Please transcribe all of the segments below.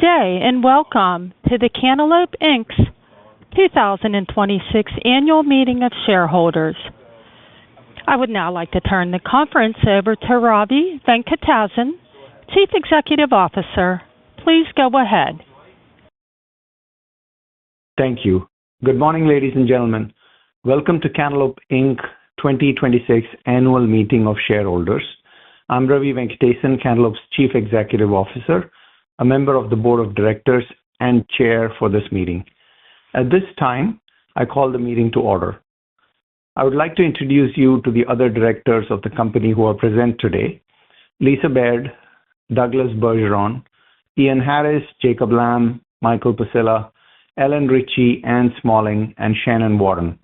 day and welcome to the Cantaloupe Inc.'s 2026 Annual Meeting of Shareholders. I would now like to turn the conference over to Ravi Venkatesan, Chief Executive Officer. Please go ahead. Thank you. Good morning, ladies and gentlemen. Welcome to Cantaloupe Inc. 2026 Annual Meeting of Shareholders. I'm Ravi Venkatesan, Cantaloupe's Chief Executive Officer, a member of the Board of Directors and Chair for this meeting. At this time, I call the meeting to order. I would like to introduce you to the other directors of the company who are present today: Lisa Baird, Douglas Bergeron, Ian Harris, Jacob Lamb, Michael Pasilla, Ellen Ritchie, Ann Smalling, and Shannon Warren.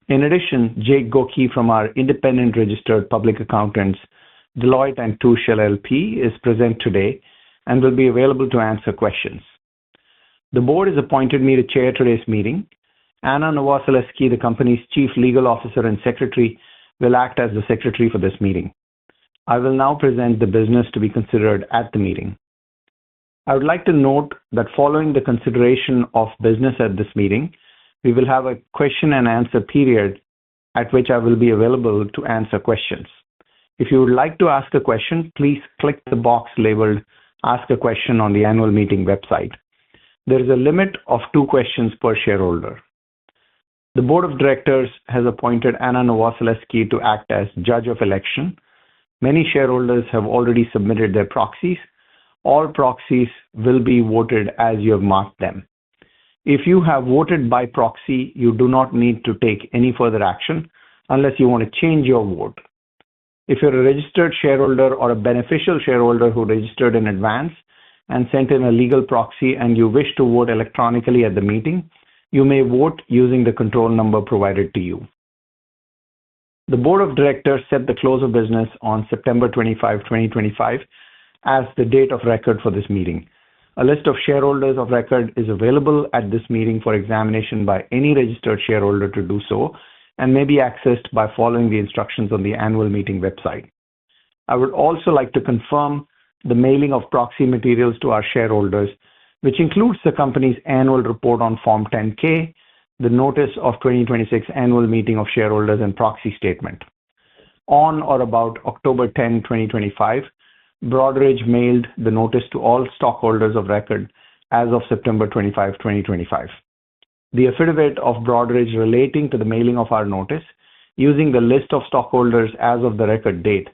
In addition, Jake Goki from our independent registered public accountants, Deloitte & Touche LLP, is present today and will be available to answer questions. The board has appointed me to chair today's meeting. Anna Novoseletsky, the company's Chief Legal Officer and Secretary, will act as the secretary for this meeting. I will now present the business to be considered at the meeting. I would like to note that following the consideration of business at this meeting, we will have a question and answer period at which I will be available to answer questions. If you would like to ask a question, please click the box labeled Ask a Question on the annual meeting website. There is a limit of 2 questions per shareholder. The Board of Directors has appointed Anna Novoseletsky to act as Judge of Election. Many shareholders have already submitted their proxies. All proxies will be voted as you have marked them. If you have voted by proxy, you do not need to take any further action unless you want to change your vote. If you're a registered shareholder or a beneficial shareholder who registered in advance and sent in a legal proxy and you wish to vote electronically at the meeting, you may vote using the control number provided to you. The Board of Directors set the close of business on September 25, 2025 as the date of record for this meeting. A list of shareholders of record is available at this meeting for examination by any registered shareholder to do so and may be accessed by following the instructions on the annual meeting website. I would also like to confirm the mailing of proxy materials to our shareholders, which includes the company's annual report on Form 10-K, the notice of 2026 annual meeting of shareholders and proxy statement. On or about October 10, 2025, Broadridge mailed the notice to all stockholders of record as of September 25, 2025. The affidavit of Broadridge relating to the mailing of our notice, using the list of stockholders as of the record date,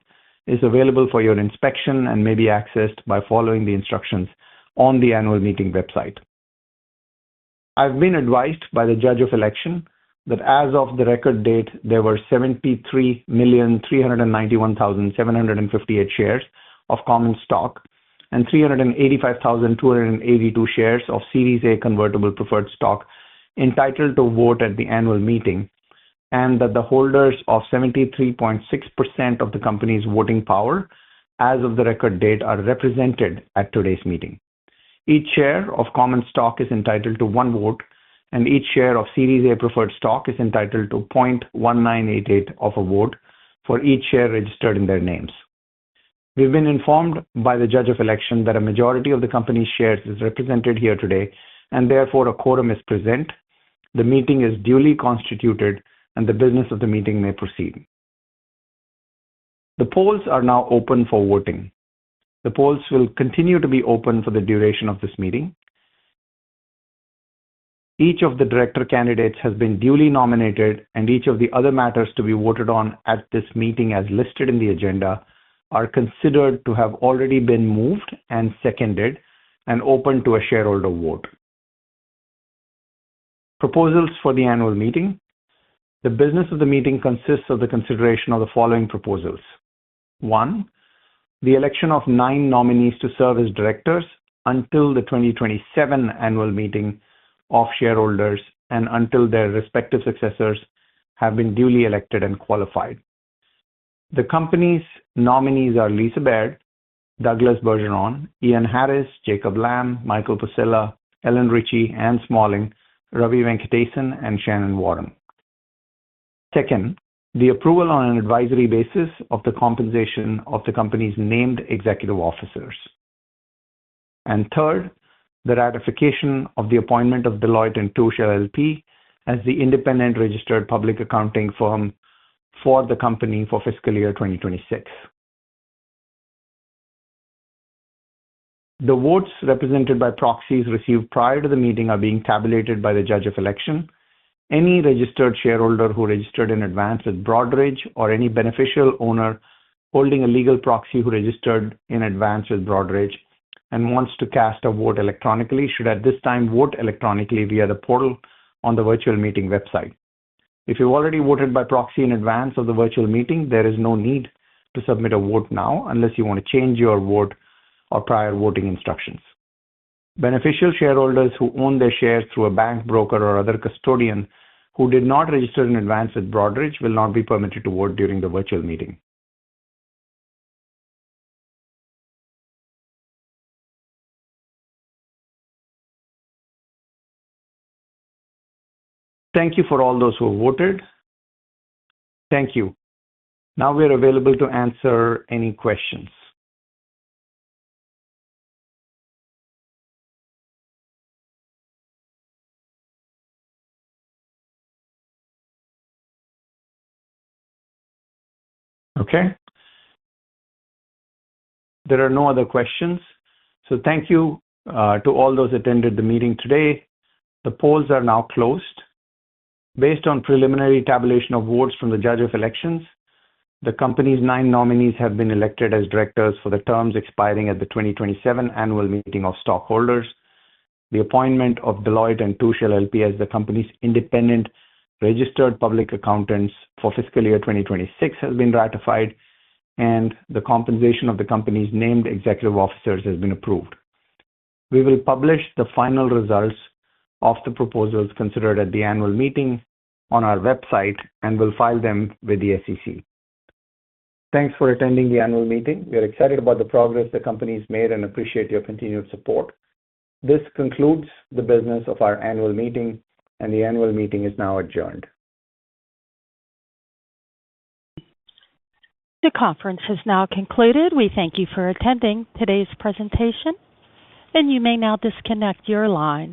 is available for your inspection and may be accessed by following the instructions on the annual meeting website. I've been advised by the Judge of Election that as of the record date, there were 73,391,758 shares of common stock and 385,282 shares of Series A convertible preferred stock entitled to vote at the annual meeting, and that the holders of 73.6% of the company's voting power as of the record date are represented at today's meeting. Each share of common stock is entitled to 1 vote, and each share of Series A preferred stock is entitled to 0.1988 of a vote for each share registered in their names. We've been informed by the Judge of Election that a majority of the company's shares is represented here today, and therefore a quorum is present. The meeting is duly constituted, and the business of the meeting may proceed. The polls are now open for voting. The polls will continue to be open for the duration of this meeting. Each of the director candidates has been duly nominated, and each of the other matters to be voted on at this meeting as listed in the agenda are considered to have already been moved and seconded and open to a shareholder vote. Proposals for the annual meeting. The business of the meeting consists of the consideration of the following proposals. 1. The election of 9 nominees to serve as directors until the 2027 annual meeting of shareholders and until their respective successors have been duly elected and qualified. The company's nominees are Lisa Baird, Douglas Bergeron, Ian Harris, Jacob Lamb, Michael Pasilla, Ellen Ritchie, Ann Smalling, Ravi Venkatesan, and Shannon Warren. Second, the approval on an advisory basis of the compensation of the company's named executive officers. And third, the ratification of the appointment of Deloitte & Touche LLP as the independent registered public accounting firm for the company for fiscal year 2026. The votes represented by proxies received prior to the meeting are being tabulated by the Judge of Election. Any registered shareholder who registered in advance with Broadridge or any beneficial owner holding a legal proxy who registered in advance with Broadridge and wants to cast a vote electronically should at this time vote electronically via the portal on the virtual meeting website. If you've already voted by proxy in advance of the virtual meeting, there is no need to submit a vote now unless you want to change your vote or prior voting instructions. Beneficial shareholders who own their shares through a bank, broker, or other custodian who did not register in advance with Broadridge will not be permitted to vote during the virtual meeting. Thank you for all those who voted. Thank you. Now we're available to answer any questions. Okay. There are no other questions. So thank you to all those attended the meeting today. The polls are now closed. Based on preliminary tabulation of votes from the Judge of Elections, the company's 9 nominees have been elected as directors for the terms expiring at the 2027 annual meeting of stockholders. The appointment of Deloitte & Touche LLP as the company's independent registered public accountants for fiscal year 2026 has been ratified, and the compensation of the company's named executive officers has been approved. We will publish the final results of the proposals considered at the annual meeting on our website and will file them with the SEC. Thanks for attending the annual meeting. We are excited about the progress the company has made and appreciate your continued support. This concludes the business of our annual meeting, and the annual meeting is now adjourned. The conference has now concluded. We thank you for attending today's presentation, and you may now disconnect your lines.